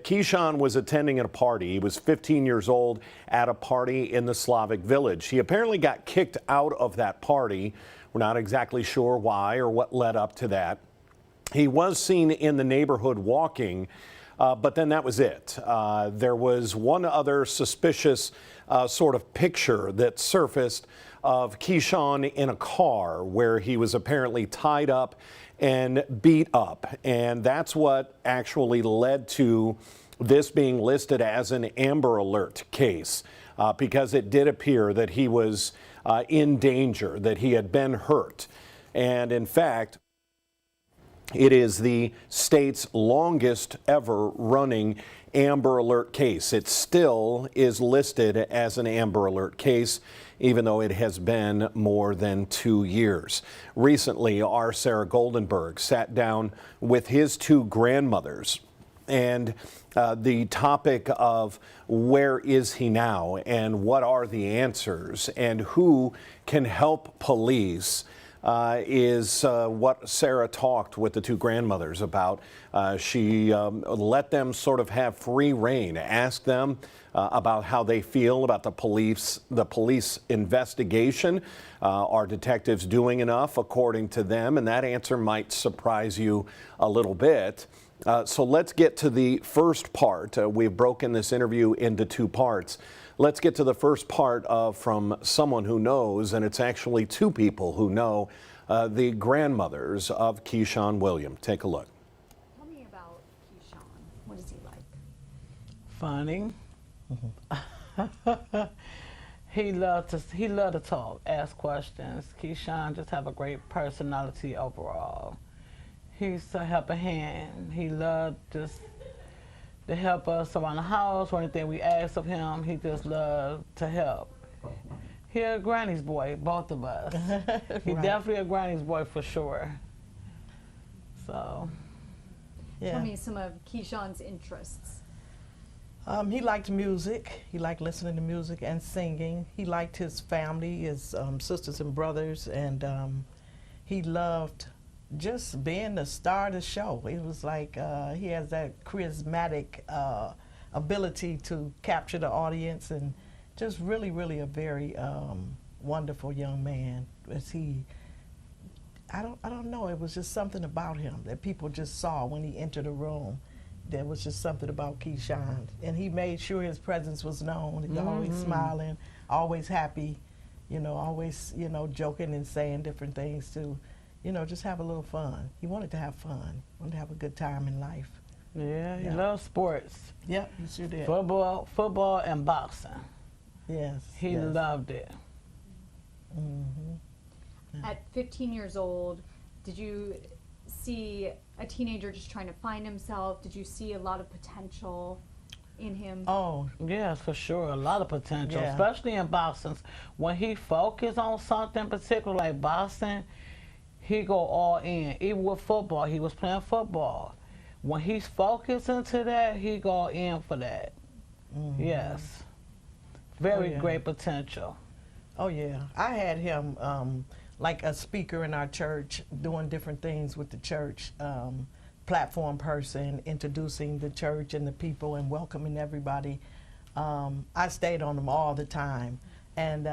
Keshaun was attending at a party. He was 15 years old at a party in the Slavic village. He apparently got kicked out of that party. We're not exactly sure why or what led up to that. He was seen in the neighborhood walking, but then that was it. There was one other suspicious sort of picture that surfaced of Keshaun in a car where he was apparently tied up and beat up. And that's what actually led to this being listed as an Amber Alert case, because it did appear that he was in danger, that he had been hurt. And in fact, it is the state's longest ever running Amber Alert case. It still is listed as an Amber Alert case, even though it has been more than 2 years. Recently, our Sarah Goldenberg sat down with his two grandmothers, and the topic of where is he now and what are the answers and who can help police is what Sarah talked with the two grandmothers about. She let them sort of have free rein, ask them about how they feel about the police investigation. Are detectives doing enough according to them? And that answer might surprise you a little bit. So let's get to the first part. We've broken this interview into two parts. Let's get to the first part from someone who knows, and it's actually two people who know, the grandmothers of Keshaun Williams. Take a look. Tell me about Keshaun. What is he like? Funny. He loved to talk, ask questions. Keshaun just have a great personality overall. He's a helping hand. He loved just to help us around the house or anything we ask of him. He just loved to help. He a granny's boy, both of us. He Right. definitely a granny's boy for sure. So, Yeah. Tell me some of Keshaun's interests. He liked music. He liked listening to music and singing. He liked his family, his sisters and brothers, and he loved just being the star of the show. It was like he has that charismatic ability to capture the audience, and just really, really a very wonderful young man. I don't know, it was just something about him that people just saw when he entered the room. There was just something about Keshaun, and he made sure his presence was known. He was always smiling, always happy, always, joking and saying different things to, just have a little fun. He wanted to have fun, wanted to have a good time in life. yeah, he loves sports. Yep, he sure did. Football and boxing. Yes. He yes. loved it. At 15 years old, did you see a teenager just trying to find himself? Did you see a lot of potential in him? Oh, Yes, for sure. A lot of potential, Yeah. especially in boxing. When he focused on something particular like boxing, he go all in. Even with football, he was playing football. When he's focused into that, he go in for that. Yes. Very yeah. great potential. oh yeah. I had him like a speaker in our church, doing different things with the church, platform person, introducing the church and the people and welcoming everybody. I stayed on him all the time. And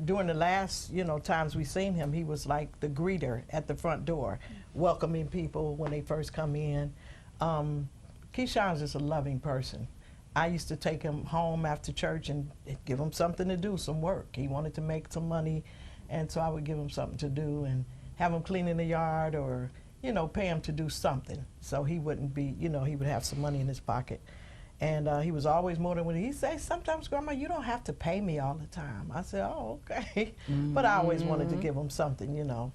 during the last, times we seen him, he was like the greeter at the front door, welcoming people when they first come in. Keshaun's just a loving person. I used to take him home after church and give him something to do, some work. He wanted to make some money, and so I would give him something to do and have him clean in the yard or, pay him to do something. So he wouldn't be, he would have some money in his pocket. And he was always more than what he said. Sometimes, Grandma, you don't have to pay me all the time. I said, oh, okay. But I always wanted to give him something,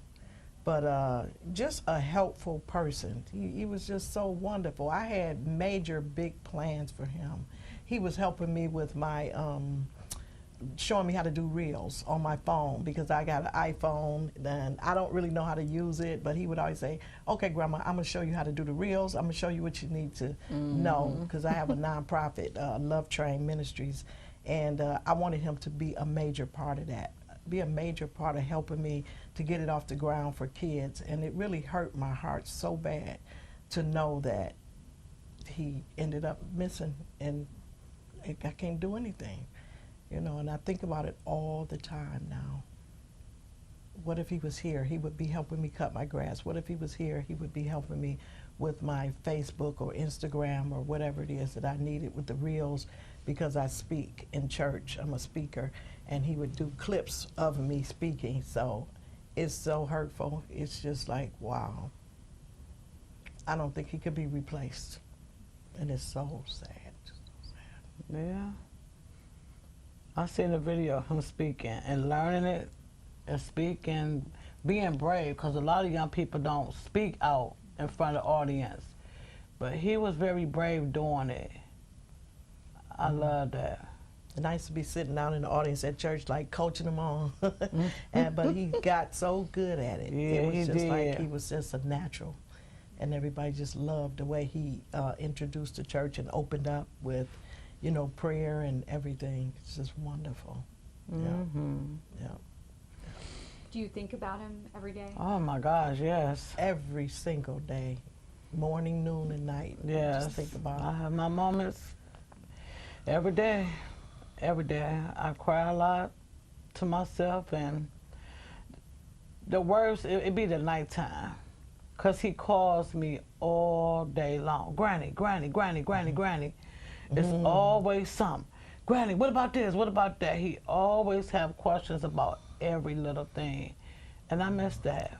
But just a helpful person. He was just so wonderful. I had major, big plans for him. He was helping me with my, showing me how to do reels on my phone because I got an iPhone and I don't really know how to use it, but he would always say, okay, Grandma, I'm gonna show you how to do the reels. I'm gonna show you what you need to know because I have a nonprofit, Love Train Ministries, and I wanted him to be a major part of that, be a major part of helping me to get it off the ground for kids. And it really hurt my heart so bad to know that he ended up missing, and I can't do anything, you know, and I think about it all the time now. What if he was here? He would be helping me cut my grass. What if he was here? He would be helping me with my Facebook or Instagram or whatever it is that I needed with the reels, because I speak in church. I'm a speaker, and he would do clips of me speaking. So it's so hurtful. It's just like, wow. I don't think he could be replaced. And it's so sad. Yeah. I seen a video of him speaking and learning it and speaking, being brave, because a lot of young people don't speak out in front of the audience. But he was very brave doing it. I love that. And I used to be sitting down in the audience at church, like coaching him on. But he got so good at it. Yeah, it was he just did. like he was just a natural. And everybody just loved the way he introduced the church and opened up with, you know, prayer and everything. It's just wonderful. Yeah. Do you think about him every day? Oh my gosh, yes. Every single day, morning, noon, and night. Yes. Just think about I it. have my moments every day. Every day. I cry a lot to myself, and the worst, it be the nighttime. Because he calls me all day long. Granny, Granny, Granny, Granny, Granny. It's always something. Granny, what about this? What about that? He always have questions about every little thing. And I miss that.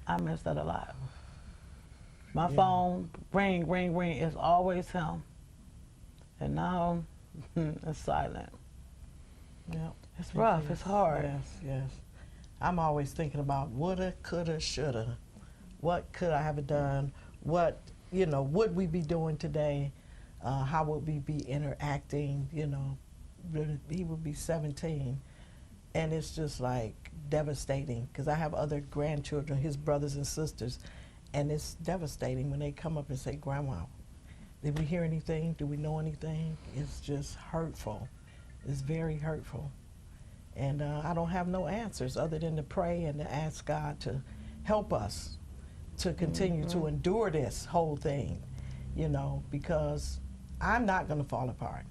I miss that a lot. My phone, ring, ring, ring, it's always him. And now, it's silent. Yeah. It's rough, Yes, it's hard. Yes. I'm always thinking about woulda, coulda, shoulda. What could I have done? What, you know, would we be doing today? How would we be interacting? You know, he would be 17. And it's just like devastating, because I have other grandchildren, his brothers and sisters, and it's devastating when they come up and say, Grandma, did we hear anything? Do we know anything? It's just hurtful. It's very hurtful. And I don't have no answers other than to pray and to ask God to help us to continue to endure this whole thing, you know, because I'm not going to fall apart.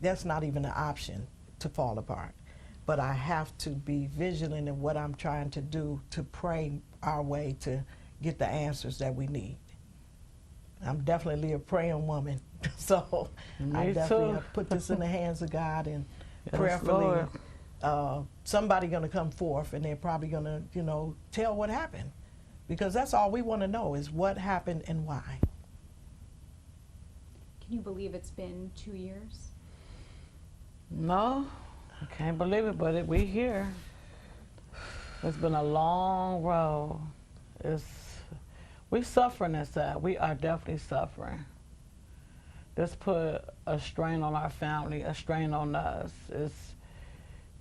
That's not even an option, to fall apart. But I have to be vigilant in what I'm trying to do to pray our way to get the answers that we need. I'm definitely a praying woman, so I Me definitely too. have put this in the hands of God, and Yes, prayerfully, Lord. somebody going to come forth, and they're probably going to, you know, tell what happened, because that's all we want to know is what happened and why. Can you believe it's been 2 years? No, I can't believe it, but we here. It's been a long road. We suffering inside. We are definitely suffering. This put a strain on our family, a strain on us.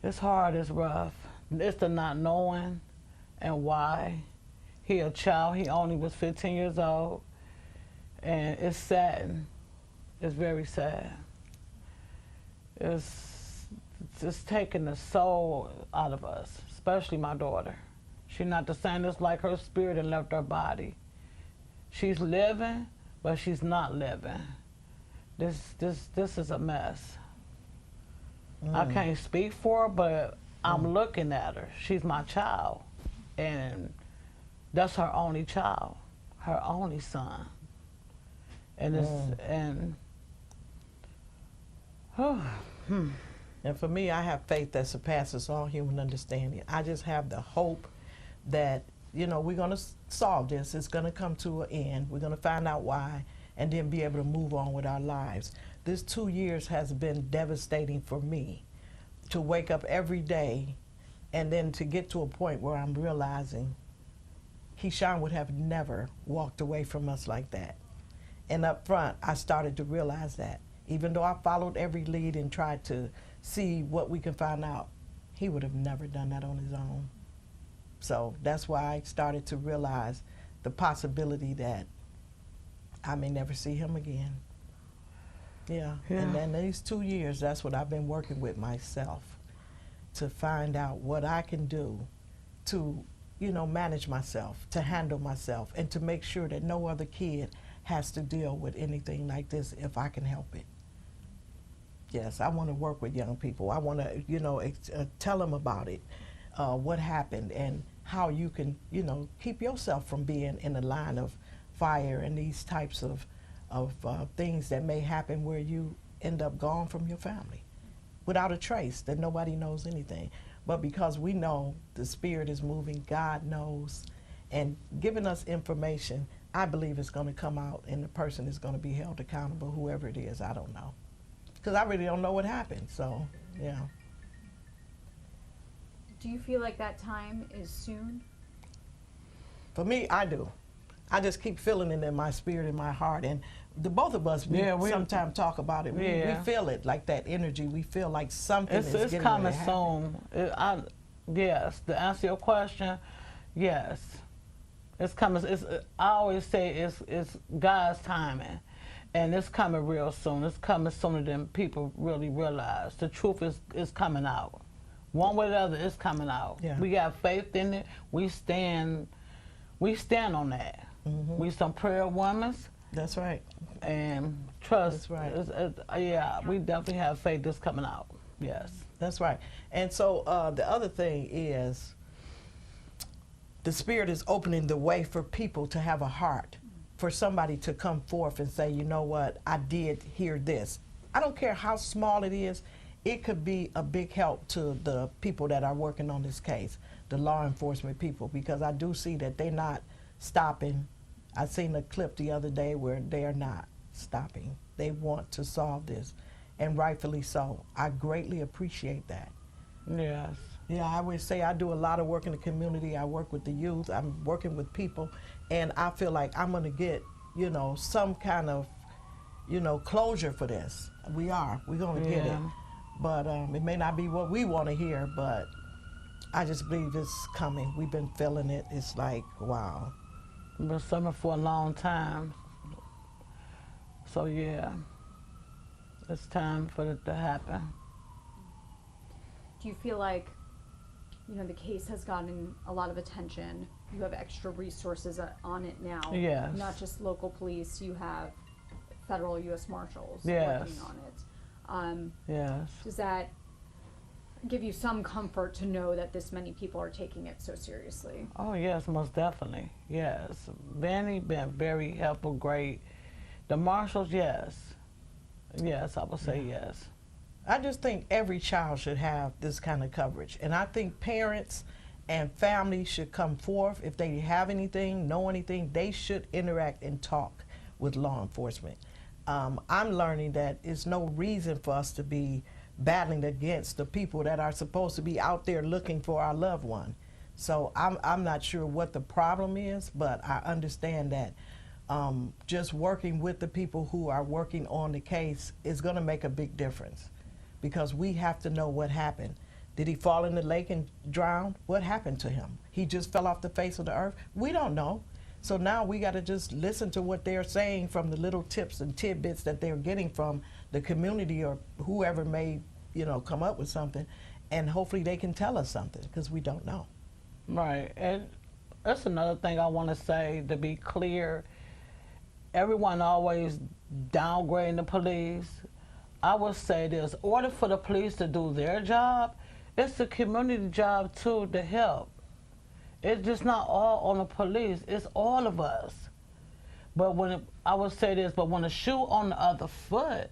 It's hard, it's rough. It's the not knowing and why. He a child, he only was 15 years old. And it's sad. It's very sad. It's just taking the soul out of us, especially my daughter. She's not the same. It's like her spirit had left her body. She's living, but she's not living. This is a mess. I can't speak for her, but I'm looking at her. She's my child, and that's her only child, her only son. And And for me, I have faith that surpasses all human understanding. I just have the hope that, you know, we're going to solve this. It's going to come to an end. We're going to find out why, and then be able to move on with our lives. This 2 years has been devastating for me, to wake up every day and then to get to a point where I'm realizing Keshaun would have never walked away from us like that. And up front, I started to realize that. Even though I followed every lead and tried to see what we could find out, he would have never done that on his own. So that's why I started to realize the possibility that I may never see him again. Yeah. And then these 2 years, that's what I've been working with myself, to find out what I can do to manage myself, to handle myself, and to make sure that no other kid has to deal with anything like this if I can help it. Yes, I want to work with young people. I want to, tell them about it, what happened, and how you can, keep yourself from being in the line of fire and these types of things that may happen where you end up gone from your family without a trace, that nobody knows anything. But because we know the Spirit is moving, God knows, and giving us information, I believe it's going to come out and the person is going to be held accountable, whoever it is. I don't know. Because I really don't know what happened, so, yeah. Do you feel like that time is soon? For me, I do. I just keep feeling it in my spirit, in my heart, and the both of us, we sometimes talk about it. We feel it, like that energy. We feel like something is getting ready to happen. It's coming soon. Yes, to answer your question, yes. It's coming. I always say it's God's timing, and it's coming real soon. It's coming sooner than people really realize. The truth is coming out. One way or the other, it's coming out. Yeah. We got faith in it. We stand on that. Mm-hmm. We some prayer women. That's right. And trust. That's right. Yeah, we definitely have faith that's coming out. Yes. That's right. And so the other thing is, the Spirit is opening the way for people to have a heart, for somebody to come forth and say, you know what, I did hear this. I don't care how small it is. It could be a big help to the people that are working on this case, the law enforcement people, because I do see that they're not stopping. I seen a clip the other day where they are not stopping. They want to solve this, and rightfully so. I greatly appreciate that. Yes. Yeah, I would say I do a lot of work in the community. I work with the youth. I'm working with people, and I feel like I'm going to get, some kind of, closure for this. We're going to get it. But it may not be what we want to hear, but I just believe it's coming. We've been feeling it. It's like, wow. We've been suffering for a long time. So yeah, it's time for it to happen. Do you feel like, the case has gotten a lot of attention? You have extra resources on it now. Yes. Not just local police, you have federal U.S. Marshals yes. working on it. Yes. Does that give you some comfort to know that this many people are taking it so seriously? Oh yes, most definitely. Yes. Benny been very helpful, great. The Marshals, yes. Yes, I would say yes. I just think every child should have this kind of coverage. And I think parents and families should come forth. If they have anything, know anything, they should interact and talk with law enforcement. I'm learning that it's no reason for us to be battling against the people that are supposed to be out there looking for our loved one. So I'm not sure what the problem is, but I understand that just working with the people who are working on the case is going to make a big difference, because we have to know what happened. Did he fall in the lake and drown? What happened to him? He just fell off the face of the earth? We don't know. So now we got to just listen to what they're saying from the little tips and tidbits that they're getting from the community or whoever may, come up with something, and hopefully they can tell us something, because we don't know. Right, and that's another thing I want to say, to be clear. Everyone always downgrading the police. I would say this: in order for the police to do their job, it's the community job too to help. It's just not all on the police, it's all of us. But I would say this, but when the shoe on the other foot,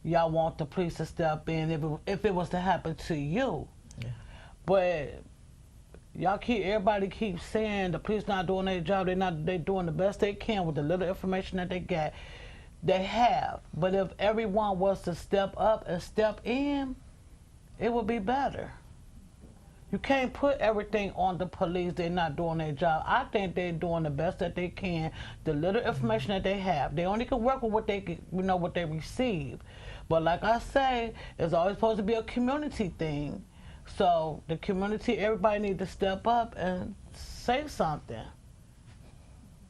y'all want the police to step in if it was to happen to you. Yeah. But everybody keeps saying the police not doing their job, they doing the best they can with the little information that they get. They have. But if everyone was to step up and step in, it would be better. You can't put everything on the police. They're not doing their job. I think they're doing the best that they can. The little information that they have, they only can work with what they receive. But like I say, it's always supposed to be a community thing. So the community, everybody needs to step up and say something.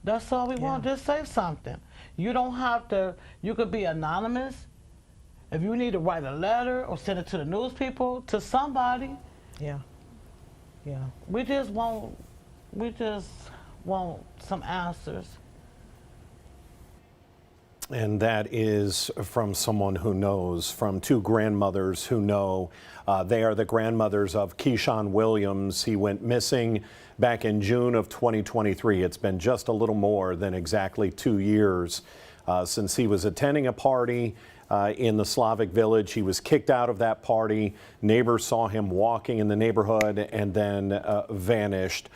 That's all we want. Just say something. You don't have to. You could be anonymous. If you need to write a letter or send it to the news people, to somebody. Yeah. Yeah. We just want We just want some answers. And that is from someone who knows, from two grandmothers who know. They are the grandmothers of Keshaun Williams. He went missing back in June of 2023. It's been just a little more than exactly 2 years since he was attending a party in the Slavic village. He was kicked out of that party. Neighbors saw him walking in the neighborhood and then vanished.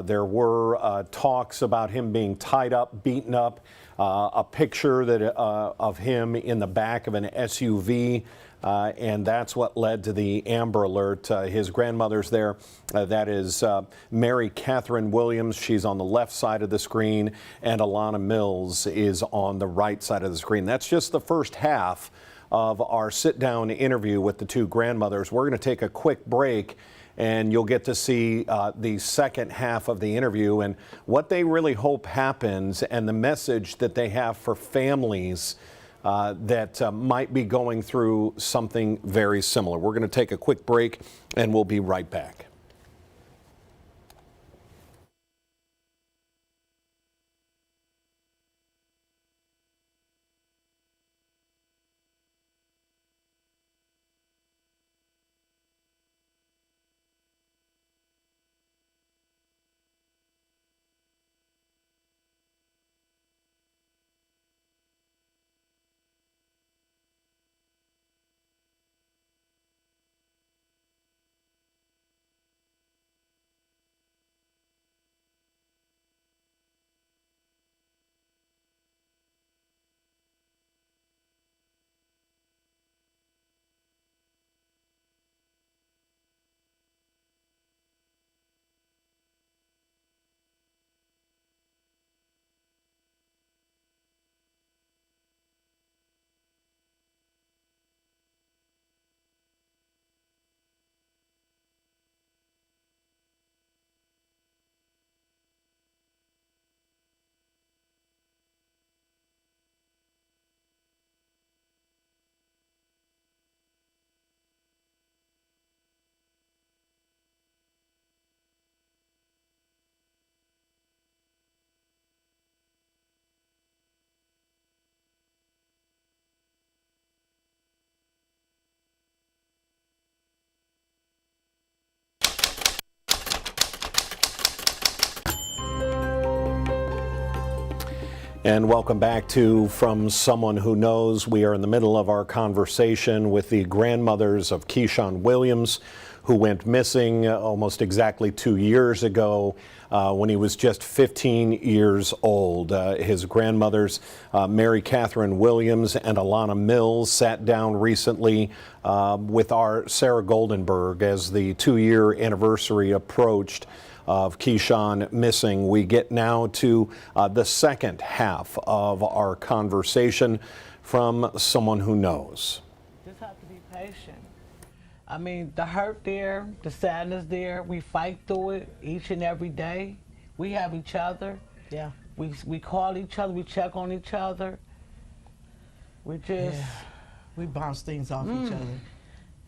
There were talks about him being tied up, beaten up, a picture of him in the back of an SUV. And that's what led to the Amber Alert. His grandmother's there. That is Mary Catherine Williams. She's on the left side of the screen, and Alana Mills is on the right side of the screen. That's just the first half of our sit-down interview with the two grandmothers. We're going to take a quick break, and you'll get to see the second half of the interview and what they really hope happens and the message that they have for families that might be going through something very similar. We're going to take a quick break and we'll be right back. And welcome back to From Someone Who Knows. We are in the middle of our conversation with the grandmothers of Keshaun Williams, who went missing almost exactly 2 years ago when he was just 15 years old. His grandmothers, Mary Catherine Williams and Alana Mills, sat down recently with our Sarah Goldenberg as the 2-year anniversary approached of Keshaun missing. We get now to the second half of our conversation from someone who knows. Just have to be patient. I mean, the hurt there, the sadness there, we fight through it each and every day. We have each other. Yeah. We call each other, we check on each other. We just... Yeah. We bounce things off each other.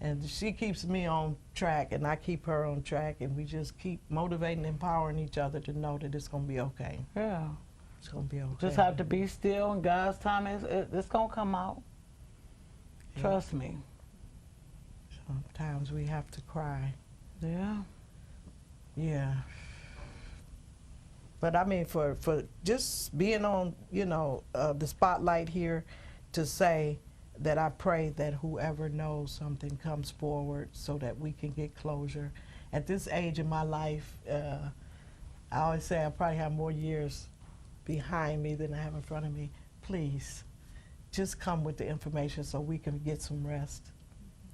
And she keeps me on track, and I keep her on track, and we just keep motivating, empowering each other to know that it's going to be okay. Yeah. It's going to be okay. Just have to be still, and God's time, it's going to come out. Yeah. Trust me. Sometimes we have to cry. Yeah. Yeah. But I mean, for just being on, you know, the spotlight here to say that I pray that whoever knows something comes forward so that we can get closure. At this age in my life, I always say I probably have more years behind me than I have in front of me. Please, just come with the information so we can get some rest,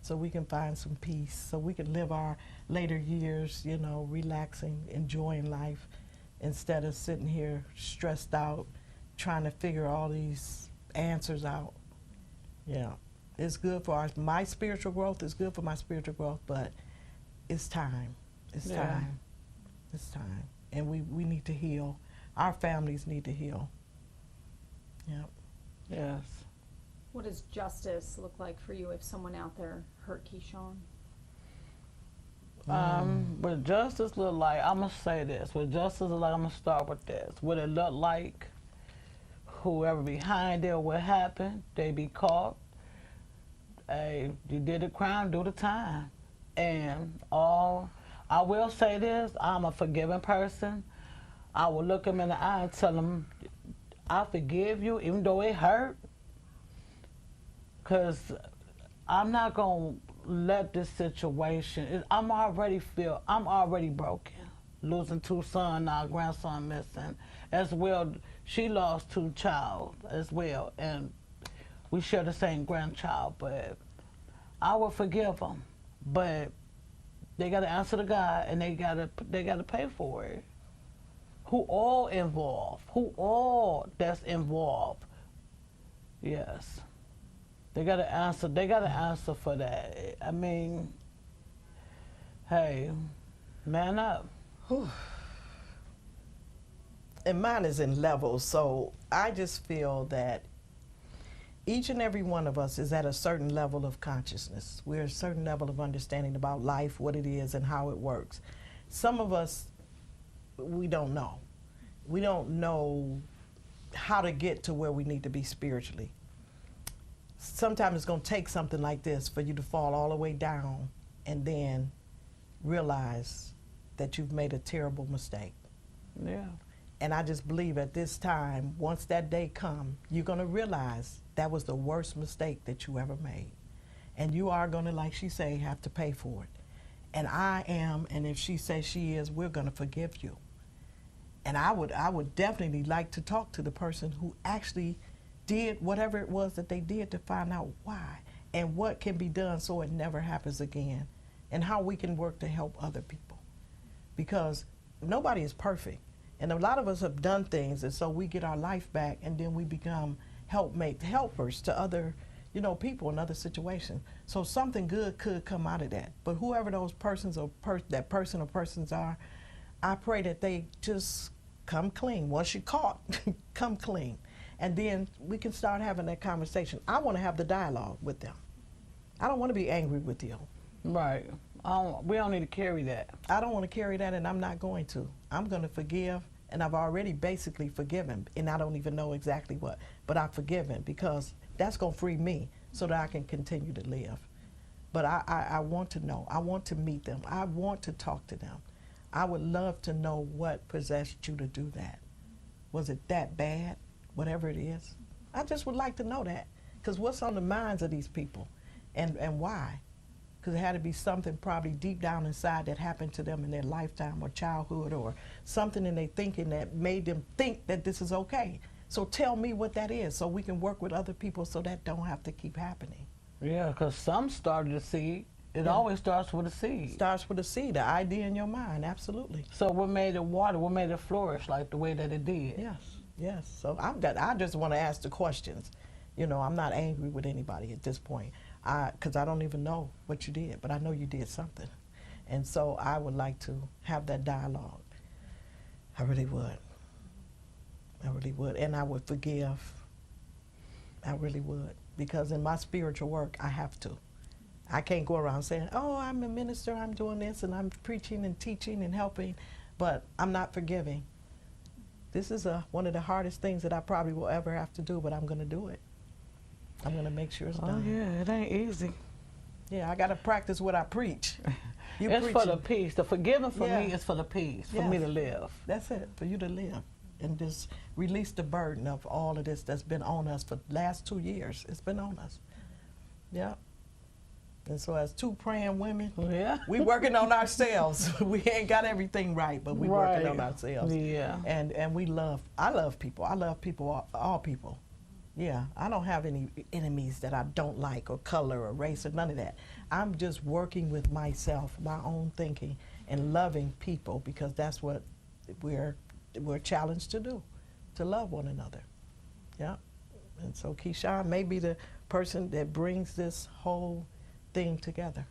so we can find some peace, so we can live our later years, you know, relaxing, enjoying life, instead of sitting here stressed out, trying to figure all these answers out. Yeah, it's good for my spiritual growth. It's good for my spiritual growth, but it's time. It's time. It's time. And we need to heal. Our families need to heal. Yeah. Yes. What does justice look like for you if someone out there hurt Keshaun? What justice look like, I'm gonna say this. What justice look like, I'm gonna start with this. What it look like, whoever behind it, what happened, they be caught. Hey, you did the crime, do the time. And I will say this, I'm a forgiving person. I will look him in the eye and tell him, I forgive you, even though it hurt. Because I'm not going to let this situation, I'm already broken. Losing 2 sons, now grandson missing. As well, she lost 2 child as well. And we share the same grandchild, but I will forgive them. But they got to answer to God, and they got to pay for it. Who all that's involved. Yes. They got to answer. They got to answer for that. I mean, hey, man up. And mine is in levels, so I just feel that each and every one of us is at a certain level of consciousness. We're at a certain level of understanding about life, what it is, and how it works. Some of us, we don't know. We don't know how to get to where we need to be spiritually. Sometimes it's going to take something like this for you to fall all the way down and then realize that you've made a terrible mistake. Yeah. And I just believe at this time, once that day comes, you're going to realize that was the worst mistake that you ever made. And you are going to, like she say, have to pay for it. And I am, and if she says she is, we're going to forgive you. And I would definitely like to talk to the person who actually did whatever it was that they did to find out why and what can be done so it never happens again, and how we can work to help other people. Because nobody is perfect. And a lot of us have done things, and so we get our life back, and then we become helpers to other, people in other situations. So something good could come out of that. But whoever those persons or that person or persons are, I pray that they just come clean. Once you're caught, come clean. And then we can start having that conversation. I want to have the dialogue with them. I don't want to be angry with you. Right. We don't need to carry that. I don't want to carry that, and I'm not going to. I'm going to forgive, and I've already basically forgiven, and I don't even know exactly what, but I've forgiven because that's going to free me so that I can continue to live. But I want to know. I want to meet them. I want to talk to them. I would love to know what possessed you to do that. Was it that bad? Whatever it is. I just would like to know that. Because what's on the minds of these people? And why? Because it had to be something probably deep down inside that happened to them in their lifetime or childhood, or something in their thinking that made them think that this is okay. So tell me what that is so we can work with other people so that don't have to keep happening. Yeah, because some started a seed. It always starts with a seed. Starts with a seed, the idea in your mind, absolutely. So what made it water? What made it flourish like the way that it did? Yes, yes. So I just want to ask the questions. I'm not angry with anybody at this point, because I don't even know what you did, but I know you did something. And so I would like to have that dialogue. I really would. I really would. And I would forgive. I really would. Because in my spiritual work, I have to. I can't go around saying, oh, I'm a minister, I'm doing this, and I'm preaching and teaching and helping, but I'm not forgiving. This is one of the hardest things that I probably will ever have to do, but I'm going to do it. I'm going to make sure it's done. Oh, yeah, it ain't easy. Yeah, I got to practice what I preach. It's for the peace. The forgiving for me is for the peace, for me to live. That's it, for you to live. And just release the burden of all of this that's been on us for the last 2 years. It's been on us. Yeah. And so as 2 praying women, we working on ourselves. We ain't got everything right, but we working on ourselves. Yeah. And I love people. I love people, all people. Yeah, I don't have any enemies that I don't like, or color or race or none of that. I'm just working with myself, my own thinking, and loving people, because that's what we're challenged to do, to love one another. Yeah. And so Keshaun may be the person that brings this whole thing together.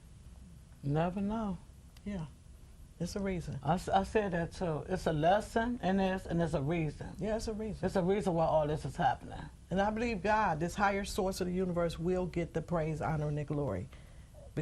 Never know. Yeah. It's a reason. I said that too. It's a lesson in this, and it's a reason. Yeah, it's a reason. It's a reason why all this is happening. And I believe God, this higher source of the universe, will get the praise, honor, and the glory.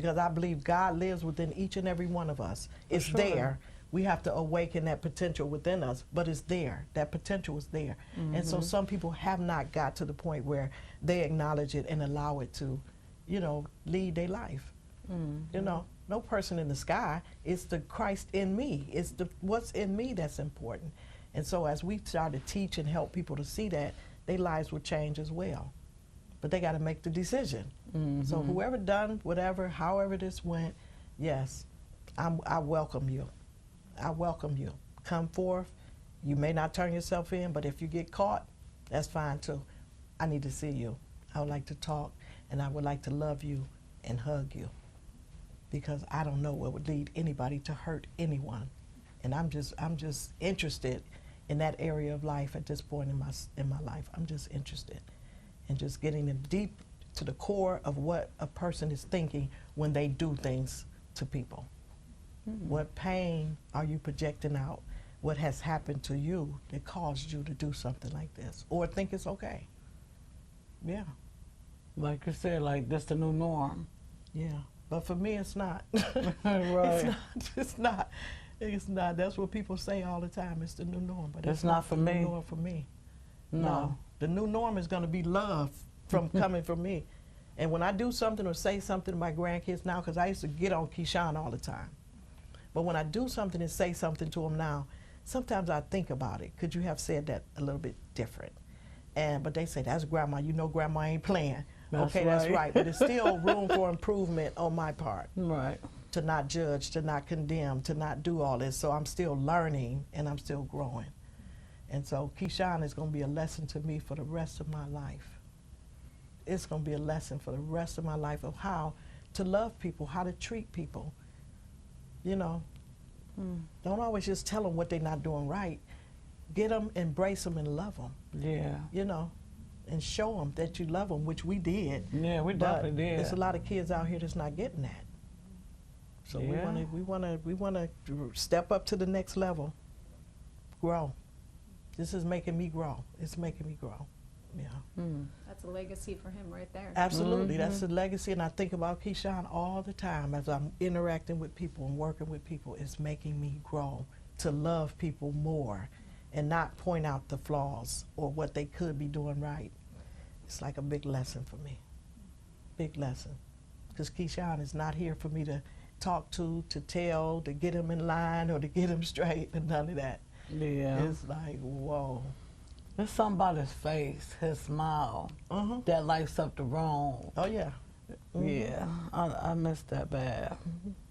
because I believe God lives within each and every one of us. It's sure. there. We have to awaken that potential within us, but it's there. That potential is there. And so some people have not got to the point where they acknowledge it and allow it to, you know, lead their life. You know, no person in the sky. It's the Christ in me. It's the what's in me that's important. And so as we start to teach and help people to see that, their lives will change as well. But they got to make the decision. So whoever done whatever, however this went, yes, I welcome you. I welcome you. Come forth. You may not turn yourself in, but if you get caught, that's fine too. I need to see you. I would like to talk, and I would like to love you and hug you, because I don't know what would lead anybody to hurt anyone. And I'm just interested in that area of life at this point in my life. I'm just interested in just getting them deep to the core of what a person is thinking when they do things to people. What pain are you projecting out? What has happened to you that caused you to do something like this, or think it's okay? Yeah, Like you said, like this the new norm. yeah. But for me, it's not. Right. It's not. It's not. That's what people say all the time. It's the new norm, but It's not for the me. new norm for me. No. The new norm is going to be love from coming from me. And when I do something or say something to my grandkids now, because I used to get on Keshaun all the time. But when I do something and say something to them now, sometimes I think about it. Could you have said that a little bit different? But they say, that's grandma. You know grandma ain't playing. That's okay, that's right. right. But it's still room for improvement on my part. Right. To not judge, to not condemn, to not do all this. So I'm still learning and I'm still growing. And so Keshaun is going to be a lesson to me for the rest of my life. It's going to be a lesson for the rest of my life of how to love people, how to treat people. You know, don't always just tell them what they're not doing right. Get them, embrace them, and love them. Yeah. You know, and show them that you love them, which we did. Yeah, we But definitely did. there's a lot of kids out here that's not getting that. So Yeah. we want to step up to the next level. Grow. This is making me grow. It's making me grow. Yeah. That's a legacy for him right there. Absolutely, that's a legacy, and I think about Keshaun all the time as I'm interacting with people and working with people. It's making me grow to love people more and not point out the flaws or what they could be doing right. It's like a big lesson for me, big lesson, because Keshaun is not here for me to talk to tell, to get him in line or to get him straight, and none of that. Yeah. It's like, whoa. There's something about his face, his smile, that lights up the room. Oh, yeah. Yeah, I miss that bad.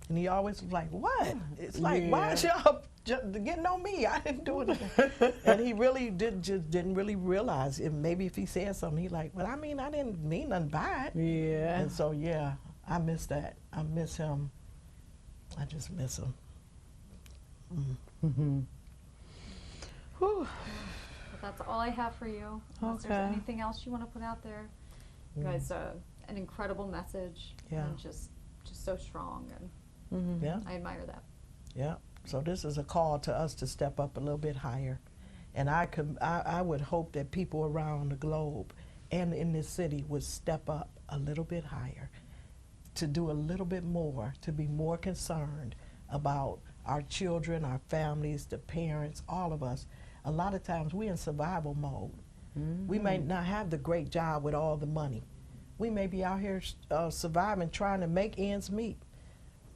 And he always was like, what? It's like, why is y'all getting on me? I didn't do anything. And he really didn't really realize it. Maybe if he said something, he like, well, I mean, I didn't mean nothing by it. Yeah. And so, yeah, I miss that. I miss him. I just miss him. Whew. But that's all I have for you. Unless Okay. there's anything else you want to put out there. You guys, an incredible message. Yeah. And just so strong. And Yeah. I admire that. Yeah. So this is a call to us to step up a little bit higher. And I would hope that people around the globe and in this city would step up a little bit higher, to do a little bit more, to be more concerned about our children, our families, the parents, all of us. A lot of times we're in survival mode. We may not have the great job with all the money. We may be out here surviving, trying to make ends meet.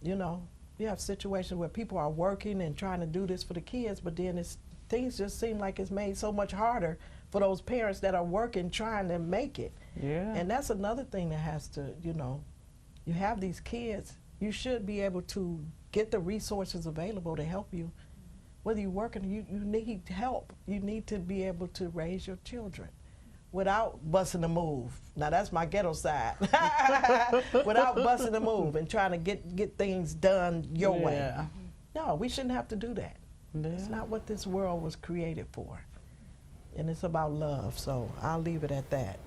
You know, we have situations where people are working and trying to do this for the kids, but then things just seem like it's made so much harder for those parents that are working, trying to make it. Yeah. And that's another thing that has to, you know, you have these kids, you should be able to get the resources available to help you. Whether you're working, you need help. You need to be able to raise your children without busting a move. Now that's my ghetto side. Without busting a move and trying to get things done your way. Yeah. No, we shouldn't have to do that. It's Yeah. not what this world was created for. And it's about love, so I'll leave it at that.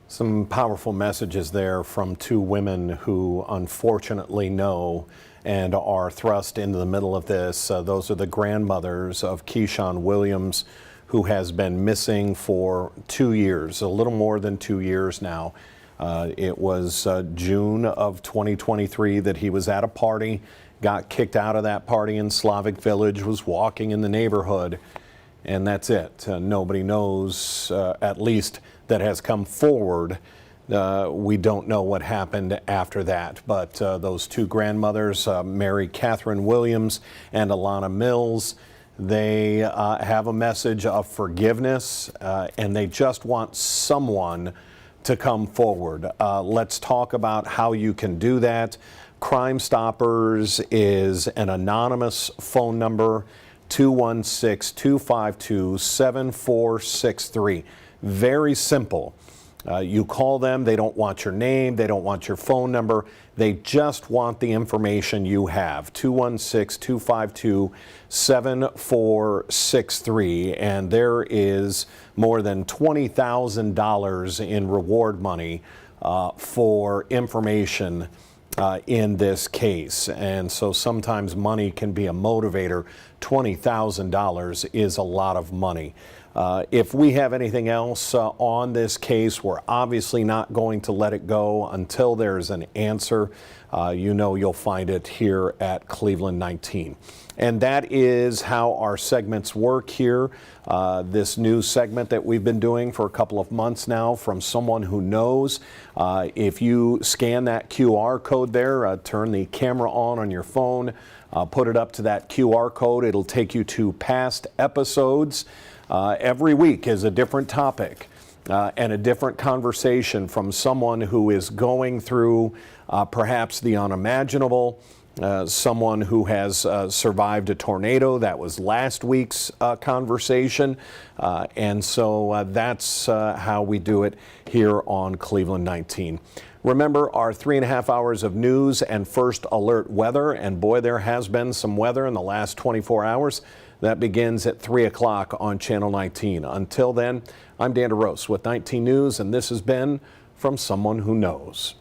Some powerful messages there from two women who unfortunately know and are thrust into the middle of this. Those are the grandmothers of Keshaun Williams, who has been missing for 2 years, a little more than 2 years now. It was June of 2023 that he was at a party, got kicked out of that party in Slavic Village, was walking in the neighborhood, and that's it. Nobody knows, at least that has come forward. We don't know what happened after that, but those two grandmothers, Mary Catherine Williams and Alana Mills, they have a message of forgiveness, and they just want someone to come forward. Let's talk about how you can do that. Crime Stoppers is an anonymous phone number, 216-252-7463. Very simple. You call them, they don't want your name, they don't want your phone number, they just want the information you have. 216-252-7463, and there is more than $20,000 in reward money for information in this case. And so sometimes money can be a motivator. $20,000 is a lot of money. If we have anything else on this case, we're obviously not going to let it go until there's an answer. You know you'll find it here at Cleveland 19. And that is how our segments work here. This new segment that we've been doing for a couple of months now, From Someone Who Knows. If you scan that QR code there, turn the camera on your phone, put it up to that QR code, it'll take you to past episodes. Every week is a different topic and a different conversation from someone who is going through perhaps the unimaginable, someone who has survived a tornado. That was last week's conversation. And so that's how we do it here on Cleveland 19. Remember our 3.5 hours of news and first alert weather. And boy, there has been some weather in the last 24 hours. That begins at 3 o'clock on Channel 19. Until then, I'm Dan DeRose with 19 News, and this has been From Someone Who Knows.